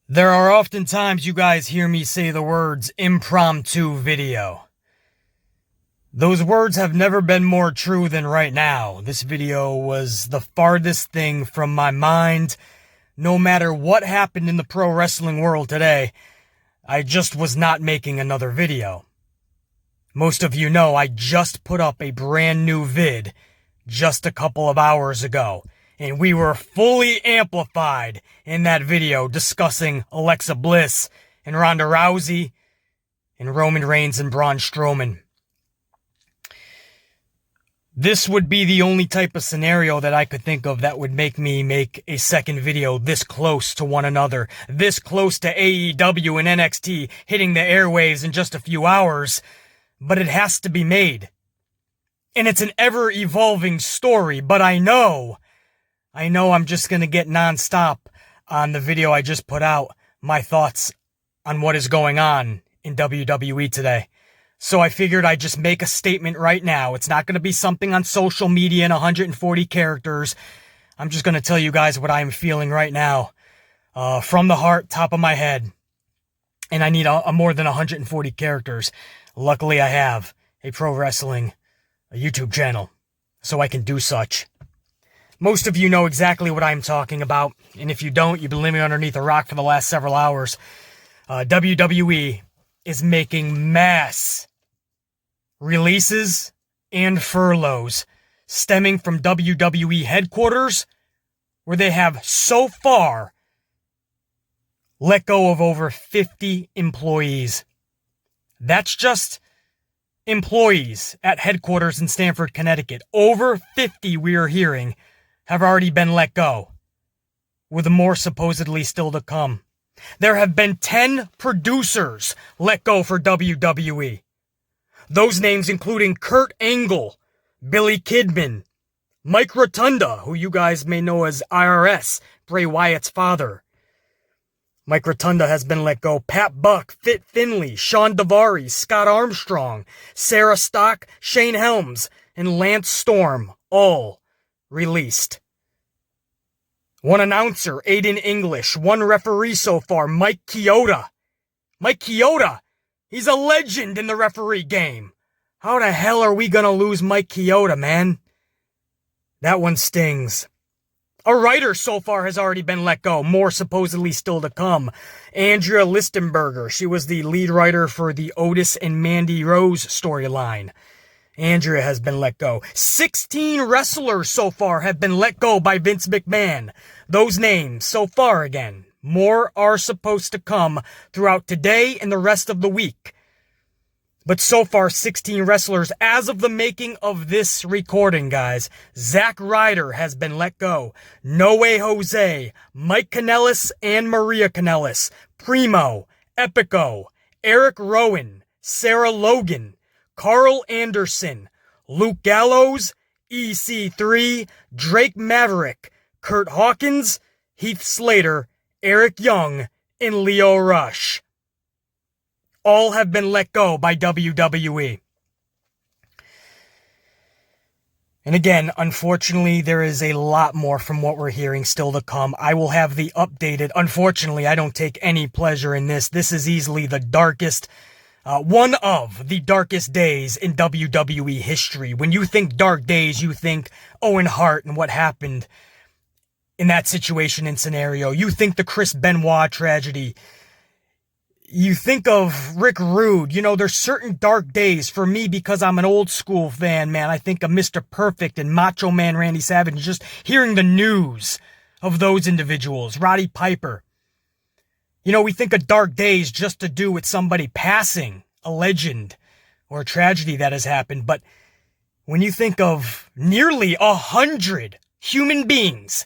There are often times you guys hear me say the words impromptu video. Those words have never been more true than right now. This video was the farthest thing from my mind. No matter what happened in the pro wrestling world today, I just was not making another video. Most of you know I just put up a brand new vid just a couple of hours ago. And we were fully amplified in that video discussing Alexa Bliss and Ronda Rousey and Roman Reigns and Braun Strowman. This would be the only type of scenario that I could think of that would make me make a second video this close to one another, this close to AEW and NXT hitting the airwaves in just a few hours, but it has to be made. And it's an ever-evolving story, but I know I'm just going to get nonstop on the video I just put out, my thoughts on what is going on in WWE today. So I figured I'd just make a statement right now. It's not going to be something on social media in 140 characters. I'm just going to tell you guys what I'm feeling right now, from the heart, top of my head. And I need a more than 140 characters. Luckily, I have a pro wrestling YouTube channel, so I can do such. Most of you know exactly what I'm talking about, and if you don't, you've been living underneath a rock for the last several hours. WWE is making mass releases and furloughs stemming from WWE headquarters, where they have so far let go of over 50 employees. That's just employees at headquarters in Stamford, Connecticut. Over 50, we are hearing, have already been let go, with more supposedly still to come. There have been 10 producers let go for WWE. Those names including Kurt Angle, Billy Kidman, Mike Rotunda, who you guys may know as IRS, Bray Wyatt's father. Mike Rotunda has been let go. Pat Buck, Fit Finlay, Sean Daivari, Scott Armstrong, Sarah Stock, Shane Helms, and Lance Storm, all released. One announcer, Aiden English. One referee so far, Mike Chioda. Mike Chioda, he's a legend in the referee game. How the hell are we gonna lose Mike Chioda, man? That one stings. A writer so far has already been let go, more supposedly still to come. Andrea Listenberger, she was the lead writer for the Otis and Mandy Rose storyline. Andrea has been let go. 16 wrestlers so far have been let go by Vince McMahon. Those names so far again. More are supposed to come throughout today and the rest of the week. But so far, 16 wrestlers as of the making of this recording, guys. Zack Ryder has been let go. No Way Jose, Mike Kanellis and Maria Kanellis, Primo, Epico, Eric Rowan, Sarah Logan, Carl Anderson, Luke Gallows, EC3, Drake Maverick, Kurt Hawkins, Heath Slater, Eric Young, and Leo Rush. All have been let go by WWE. And again, unfortunately, there is a lot more from what we're hearing still to come. I will have the updated. Unfortunately, I don't take any pleasure in this. This is easily the darkest, one of the darkest days in WWE history. When you think dark days, you think Owen Hart and what happened in that situation and scenario. You think the Chris Benoit tragedy. You think of Rick Rude. You know, there's certain dark days for me because I'm an old school fan, man. I think of Mr. Perfect and Macho Man Randy Savage. And just hearing the news of those individuals. Roddy Piper. You know, we think of dark days just to do with somebody passing, a legend, or a tragedy that has happened. But when you think of nearly 100 human beings,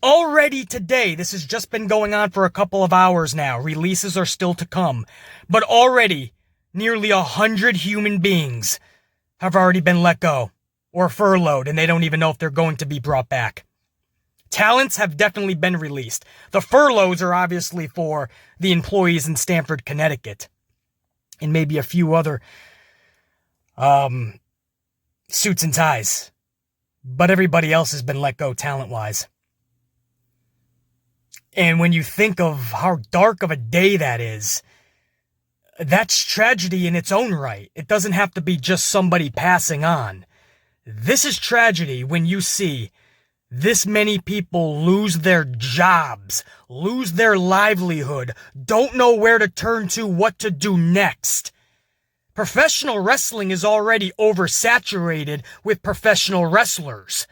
already today, this has just been going on for a couple of hours now. Releases are still to come. But already, nearly 100 human beings have already been let go or furloughed, and they don't even know if they're going to be brought back. Talents have definitely been released. The furloughs are obviously for the employees in Stamford, Connecticut, and maybe a few other suits and ties. But everybody else has been let go talent-wise. And when you think of how dark of a day that is, that's tragedy in its own right. It doesn't have to be just somebody passing on. This is tragedy when you see this many people lose their jobs, lose their livelihood, don't know where to turn to, what to do next. Professional wrestling is already oversaturated with professional wrestlers.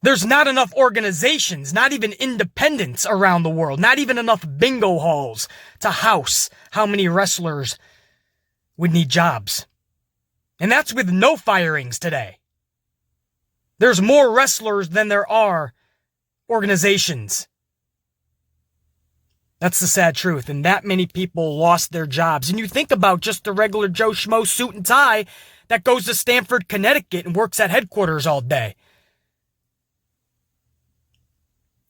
There's not enough organizations, not even independents around the world, not even enough bingo halls to house how many wrestlers would need jobs. And that's with no firings today. There's more wrestlers than there are organizations. That's the sad truth. And that many people lost their jobs. And you think about just the regular Joe Schmo suit and tie that goes to Stamford, Connecticut and works at headquarters all day.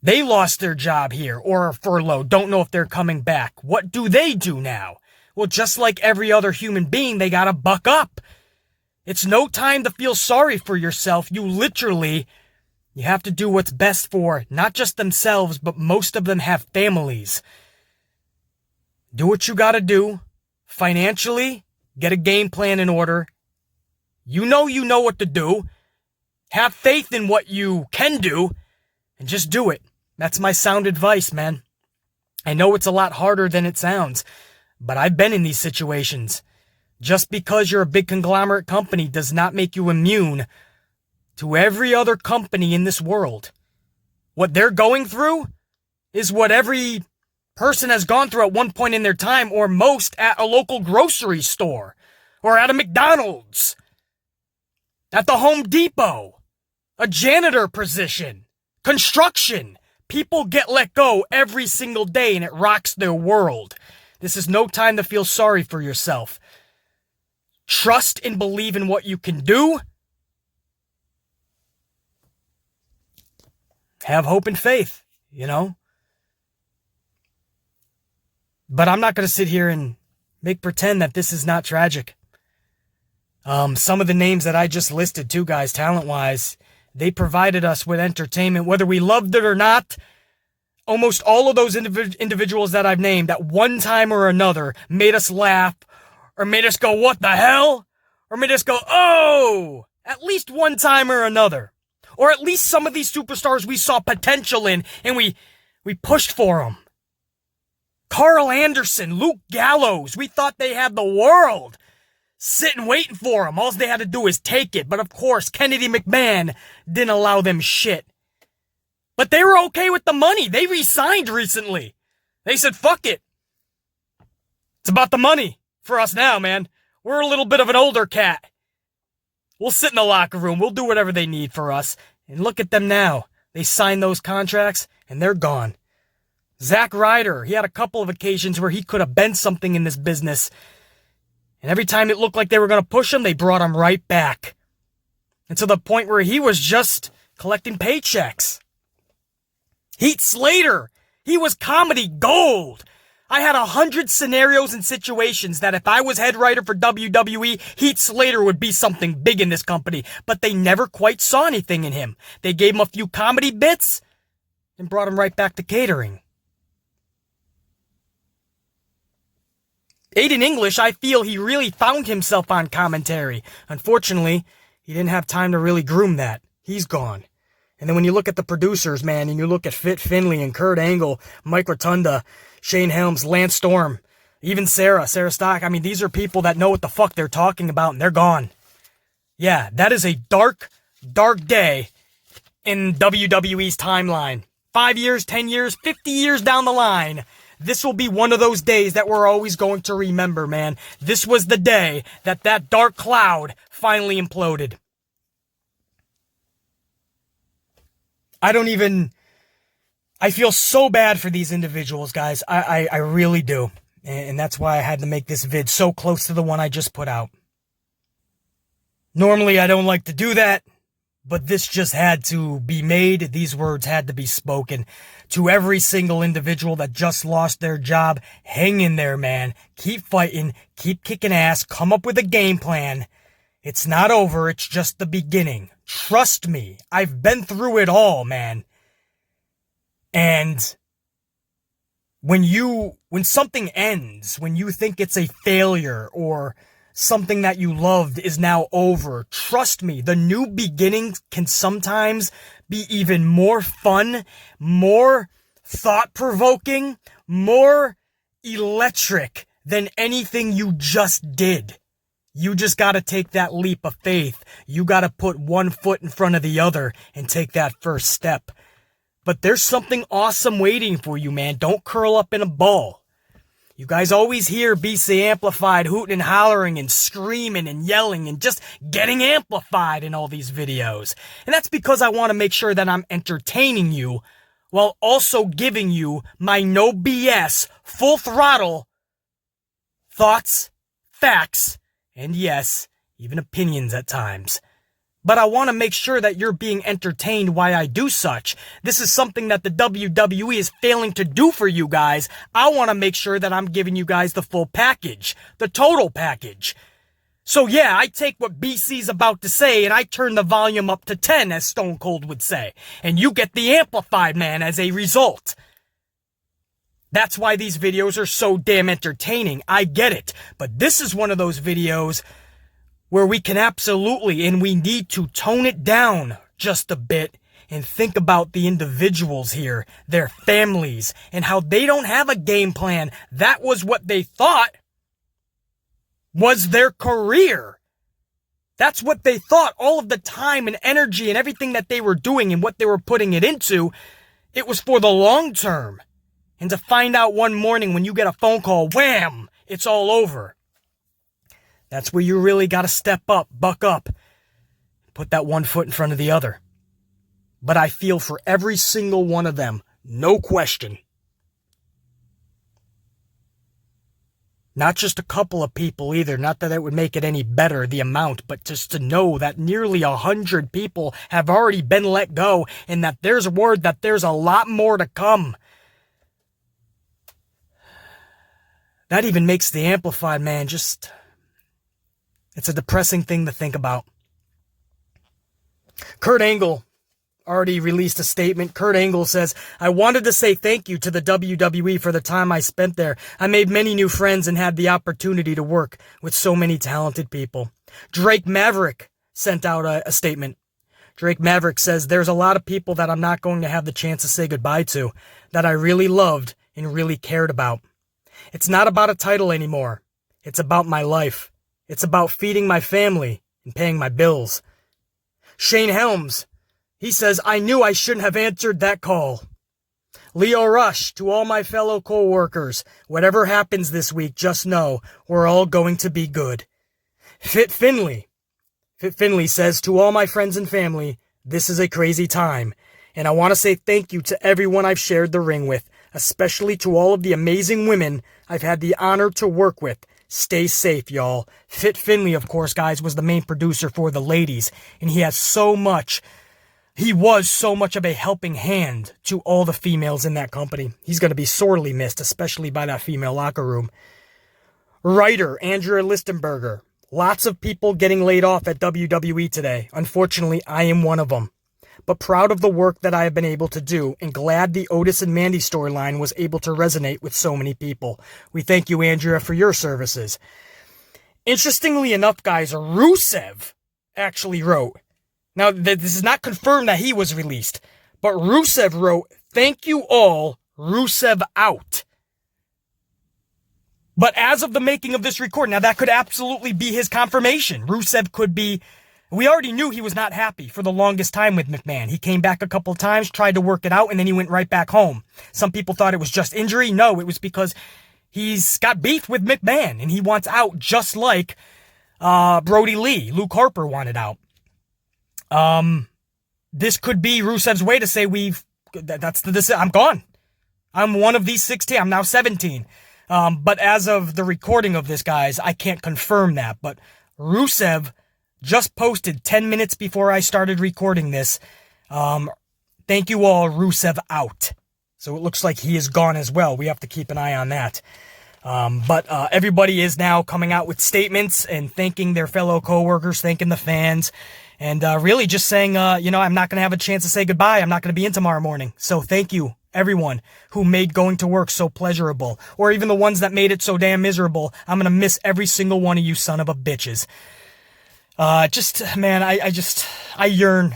They lost their job here or are furloughed, don't know if they're coming back. What do they do now? Well, just like every other human being, they gotta buck up. It's no time to feel sorry for yourself. You have to do what's best for not just themselves, but most of them have families. Do what you gotta do. Financially, get a game plan in order. You know what to do. Have faith in what you can do, and just do it. That's my sound advice, man. I know it's a lot harder than it sounds, but I've been in these situations. Just because you're a big conglomerate company does not make you immune to every other company in this world. What they're going through is what every person has gone through at one point in their time, or most at a local grocery store, or at a McDonald's, at the Home Depot, a janitor position, construction. People get let go every single day and it rocks their world. This is no time to feel sorry for yourself. Trust and believe in what you can do. Have hope and faith, But I'm not going to sit here and make pretend that this is not tragic. Some of the names that I just listed too, guys, talent-wise, they provided us with entertainment, whether we loved it or not. Almost all of those individuals that I've named at one time or another made us laugh, or made us go, what the hell? Or made us go, oh, at least one time or another. Or at least some of these superstars we saw potential in, and we pushed for them. Carl Anderson, Luke Gallows, we thought they had the world sitting waiting for them. All they had to do is take it. But of course, Kennedy McMahon didn't allow them shit. But they were okay with the money. They re-signed recently. They said, fuck it. It's about the money for us now, man. We're a little bit of an older cat. We'll sit in the locker room. We'll do whatever they need for us. And look at them now. They signed those contracts, and they're gone. Zack Ryder, he had a couple of occasions where he could have been something in this business. And every time it looked like they were going to push him, they brought him right back. And to the point where he was just collecting paychecks. Heath Slater, he was comedy gold. I had 100 scenarios and situations that if I was head writer for WWE, Heath Slater would be something big in this company. But they never quite saw anything in him. They gave him a few comedy bits and brought him right back to catering. Aiden English, I feel he really found himself on commentary. Unfortunately, he didn't have time to really groom that. He's gone. And then when you look at the producers, man, and you look at Fit Finley and Kurt Angle, Mike Rotunda, Shane Helms, Lance Storm, even Sarah Stock, I mean, these are people that know what the fuck they're talking about, and they're gone. Yeah, that is a dark, dark day in WWE's timeline. 5 years, 10 years, 50 years down the line, this will be one of those days that we're always going to remember, man. This was the day that dark cloud finally imploded. I feel so bad for these individuals, guys. I really do. And that's why I had to make this vid so close to the one I just put out. Normally, I don't like to do that, but this just had to be made. These words had to be spoken. To every single individual that just lost their job, hang in there, man. Keep fighting, keep kicking ass, come up with a game plan. It's not over, it's just the beginning. Trust me, I've been through it all, man. And when something ends, when you think it's a failure or something that you loved is now over, trust me, the new beginning can sometimes be even more fun, more thought-provoking, more electric than anything you just did. You just gotta take that leap of faith. You gotta put one foot in front of the other and take that first step. But there's something awesome waiting for you, man. Don't curl up in a ball. You guys always hear BC Amplified hooting and hollering and screaming and yelling and just getting amplified in all these videos. And that's because I want to make sure that I'm entertaining you while also giving you my no BS, full throttle thoughts, facts, and yes, even opinions at times. But I want to make sure that you're being entertained while I do such. This is something that the WWE is failing to do for you guys. I want to make sure that I'm giving you guys the full package, the total package. So yeah, I take what BC's about to say and I turn the volume up to 10, as Stone Cold would say. And you get the amplified man as a result. That's why these videos are so damn entertaining. I get it. But this is one of those videos where we can absolutely, and we need to tone it down just a bit and think about the individuals here, their families, and how they don't have a game plan. That was what they thought was their career. That's what they thought. All of the time and energy and everything that they were doing and what they were putting it into, it was for the long term. And to find out one morning when you get a phone call, wham, it's all over. That's where you really got to step up, buck up, put that one foot in front of the other. But I feel for every single one of them, no question. Not just a couple of people either, not that it would make it any better, the amount, but just to know that nearly 100 people have already been let go and that there's word that there's a lot more to come. That even makes the amplified man just... It's a depressing thing to think about. Kurt Angle already released a statement. Kurt Angle says, I wanted to say thank you to the WWE for the time I spent there. I made many new friends and had the opportunity to work with so many talented people. Drake Maverick sent out a statement. Drake Maverick says, there's a lot of people that I'm not going to have the chance to say goodbye to, that I really loved and really cared about. It's not about a title anymore. It's about my life. It's about feeding my family and paying my bills. Shane Helms, he says, I knew I shouldn't have answered that call. Leo Rush, to all my fellow co-workers, whatever happens this week, just know we're all going to be good. Fit Finley says, to all my friends and family, this is a crazy time, and I want to say thank you to everyone I've shared the ring with, especially to all of the amazing women I've had the honor to work with. Stay safe, y'all. Fit Finley, of course, guys, was the main producer for the ladies, and he was so much of a helping hand to all the females in that company. He's going to be sorely missed, especially by that female locker room. Writer Andrea Listenberger. Lots of people getting laid off at WWE today. Unfortunately, I am one of them. But proud of the work that I have been able to do and glad the Otis and Mandy storyline was able to resonate with so many people. We thank you, Andrea, for your services. Interestingly enough, guys, Rusev actually wrote. Now, this is not confirmed that he was released, but Rusev wrote, thank you all, Rusev out. But as of the making of this recording, now that could absolutely be his confirmation. Rusev could be... We already knew he was not happy for the longest time with McMahon. He came back a couple times, tried to work it out, and then he went right back home. Some people thought it was just injury. No, it was because he's got beef with McMahon, and he wants out just like Brody Lee. Luke Harper wanted out. This could be Rusev's way to say I'm gone. I'm one of these 16. I'm now 17. But as of the recording of this, guys, I can't confirm that. But Rusev just posted 10 minutes before I started recording this. Thank you all, Rusev out. So it looks like he is gone as well. We have to keep an eye on that. But everybody is now coming out with statements and thanking their fellow coworkers, thanking the fans, and really just saying, I'm not going to have a chance to say goodbye. I'm not going to be in tomorrow morning. So thank you, Everyone who made going to work so pleasurable, or even the ones that made it so damn miserable. I'm gonna miss every single one of you son of a bitches. Man, I yearn,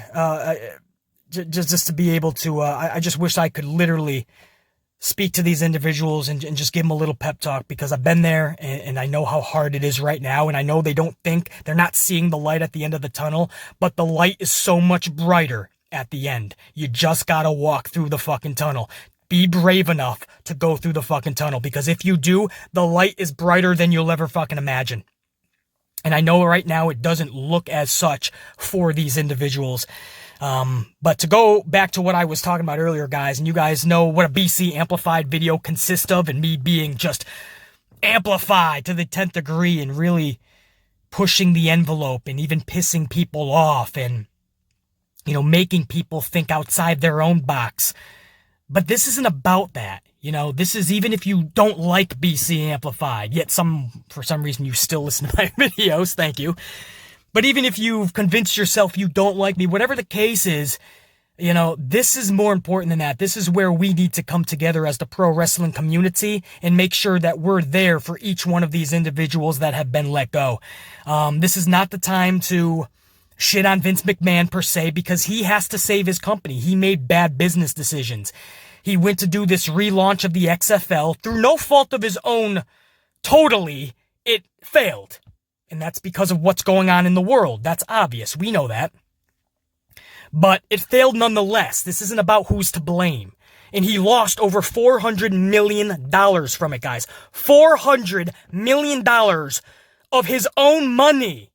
just to be able to, I just wish I could literally speak to these individuals and just give them a little pep talk, because I've been there and I know how hard it is right now. And I know they're not seeing the light at the end of the tunnel, but the light is so much brighter at the end. You just gotta walk through the fucking tunnel. Be brave enough to go through the fucking tunnel, because if you do, the light is brighter than you'll ever fucking imagine. And I know right now it doesn't look as such for these individuals. But to go back to what I was talking about earlier, guys, and you guys know what a BC amplified video consists of, and me being just amplified to the 10th degree and really pushing the envelope and even pissing people off and, making people think outside their own box. But this isn't about that. This is, even if you don't like BC Amplified, yet for some reason you still listen to my videos, thank you. But even if you've convinced yourself you don't like me, whatever the case is, this is more important than that. This is where we need to come together as the pro wrestling community and make sure that we're there for each one of these individuals that have been let go. This is not the time to shit on Vince McMahon per se, because he has to save his company. He made bad business decisions. He went to do this relaunch of the XFL through no fault of his own. Totally, it failed. And that's because of what's going on in the world. That's obvious. We know that. But it failed nonetheless. This isn't about who's to blame. And he lost over $400 million from it, guys. $400 million of his own money.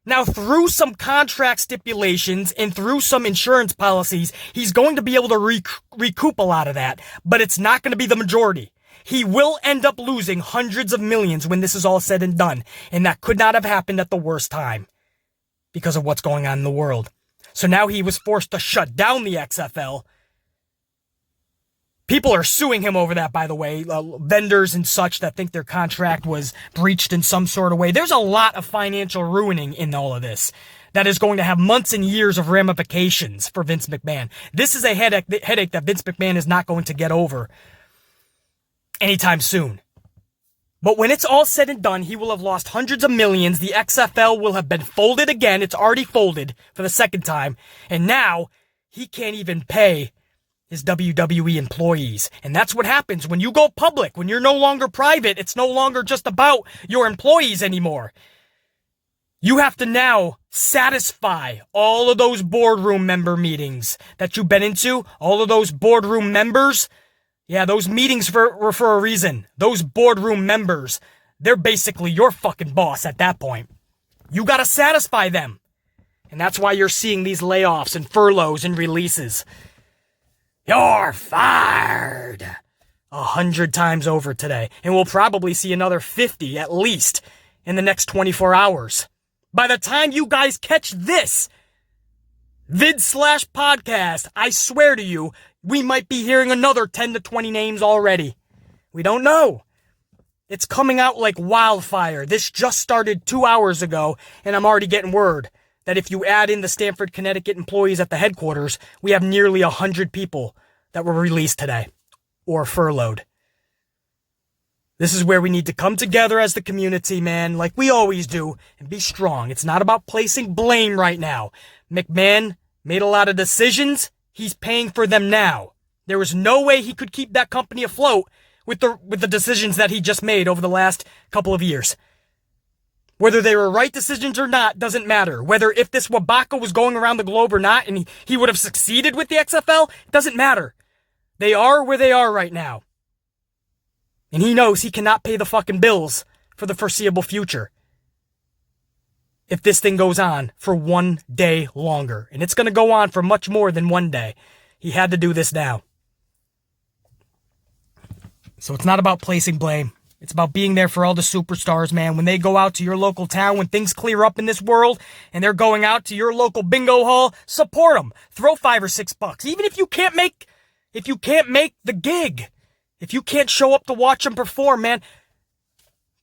Now, through some contract stipulations and through some insurance policies, he's going to be able to recoup a lot of that, but it's not going to be the majority. He will end up losing hundreds of millions when this is all said and done, and that could not have happened at the worst time because of what's going on in the world. So now he was forced to shut down the XFL. People are suing him over that, by the way, vendors and such that think their contract was breached in some sort of way. There's a lot of financial ruining in all of this that is going to have months and years of ramifications for Vince McMahon. This is a headache that Vince McMahon is not going to get over anytime soon. But when it's all said and done, he will have lost hundreds of millions. The XFL will have been folded again. It's already folded for the second time. And now he can't even pay his WWE employees. And that's what happens when you go public, when you're no longer private. It's no longer just about your employees anymore. You have to now satisfy all of those boardroom member meetings that you've been into, all of those boardroom members. Yeah, those meetings were for a reason. Those boardroom members, they're basically your fucking boss at that point. You gotta satisfy them. And that's why you're seeing these layoffs and furloughs and releases. You're fired 100 times over today. And we'll probably see another 50 at least in the next 24 hours. By the time you guys catch this vid/podcast, I swear to you, we might be hearing another 10 to 20 names already. We don't know. It's coming out like wildfire. This just started 2 hours ago, and I'm already getting word that if you add in the Stamford, Connecticut employees at the headquarters, we have nearly 100 people that were released today or furloughed. This is where we need to come together as the community, man, like we always do, and be strong. It's not about placing blame right now. McMahon made a lot of decisions. He's paying for them now. There was no way he could keep that company afloat with the decisions that he just made over the last couple of years. Whether they were right decisions or not doesn't matter. Whether if this Wabaka was going around the globe or not and he would have succeeded with the XFL, doesn't matter. They are where they are right now. And he knows he cannot pay the fucking bills for the foreseeable future if this thing goes on for 1 day longer. And it's going to go on for much more than 1 day. He had to do this now. So it's not about placing blame. It's about being there for all the superstars, man. When they go out to your local town, when things clear up in this world, and they're going out to your local bingo hall, support them. Throw $5 or $6. Even if you can't make the gig, if you can't show up to watch them perform, man,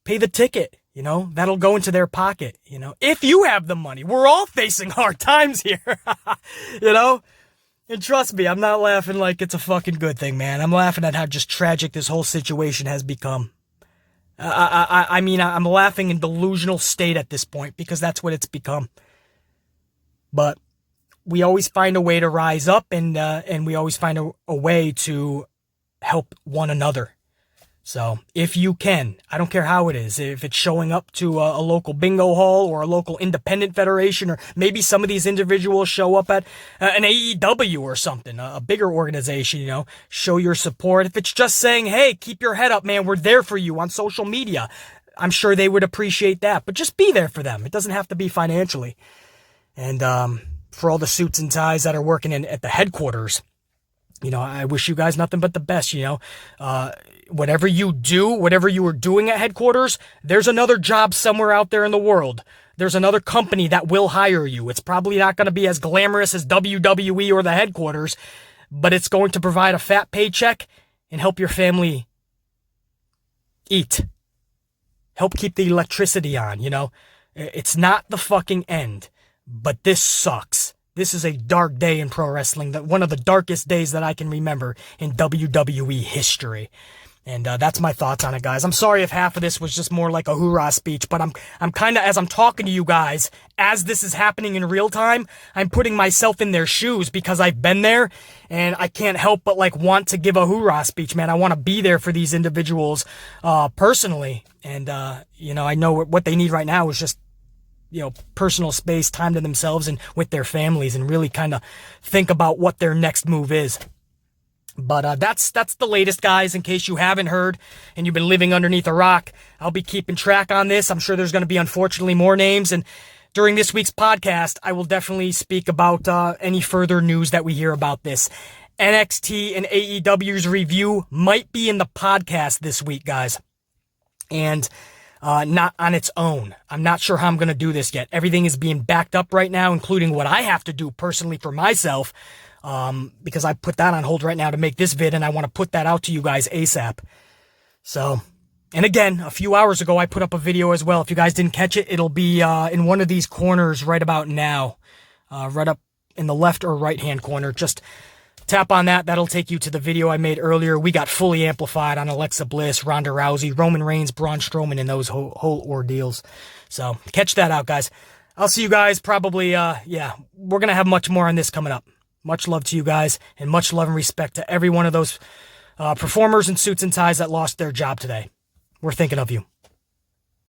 pay the ticket. That'll go into their pocket. If you have the money, we're all facing hard times here. And trust me, I'm not laughing like it's a fucking good thing, man. I'm laughing at how just tragic this whole situation has become. I mean, I'm laughing in delusional state at this point because that's what it's become. But we always find a way to rise up, and we always find a way to help one another. So if you can, I don't care how it is, if it's showing up to a local bingo hall or a local independent federation, or maybe some of these individuals show up at an AEW or something, a bigger organization, show your support. If it's just saying, hey, keep your head up, man, we're there for you on social media, I'm sure they would appreciate that. But just be there for them. It doesn't have to be financially. And for all the suits and ties that are working at the headquarters, I wish you guys nothing but the best, whatever you do, whatever you are doing at headquarters, there's another job somewhere out there in the world. There's another company that will hire you. It's probably not going to be as glamorous as WWE or the headquarters, but it's going to provide a fat paycheck and help your family eat. Help keep the electricity on, It's not the fucking end, but this sucks. This is a dark day in pro wrestling, one of the darkest days that I can remember in WWE history. And that's my thoughts on it, guys. I'm sorry if half of this was just more like a hoorah speech, but I'm kind of, as I'm talking to you guys, as this is happening in real time, I'm putting myself in their shoes because I've been there, and I can't help but want to give a hoorah speech, man. I want to be there for these individuals personally, and I know what they need right now is just personal space, time to themselves and with their families, and really kind of think about what their next move is. But that's the latest, guys, in case you haven't heard and you've been living underneath a rock. I'll be keeping track on this. I'm sure there's going to be, unfortunately, more names. And during this week's podcast, I will definitely speak about any further news that we hear about this. NXT and AEW's review might be in the podcast this week, guys. And not on its own. I'm not sure how I'm going to do this yet. Everything is being backed up right now, including what I have to do personally for myself, because I put that on hold right now to make this vid, and I want to put that out to you guys ASAP. So, and again, a few hours ago, I put up a video as well. If you guys didn't catch it, it'll be in one of these corners right about now, right up in the left or right-hand corner. Just tap on that. That'll take you to the video I made earlier. We got fully amplified on Alexa Bliss, Ronda Rousey, Roman Reigns, Braun Strowman, and those whole ordeals. So catch that out, guys. I'll see you guys probably, we're going to have much more on this coming up. Much love to you guys, and much love and respect to every one of those performers in suits and ties that lost their job today. We're thinking of you.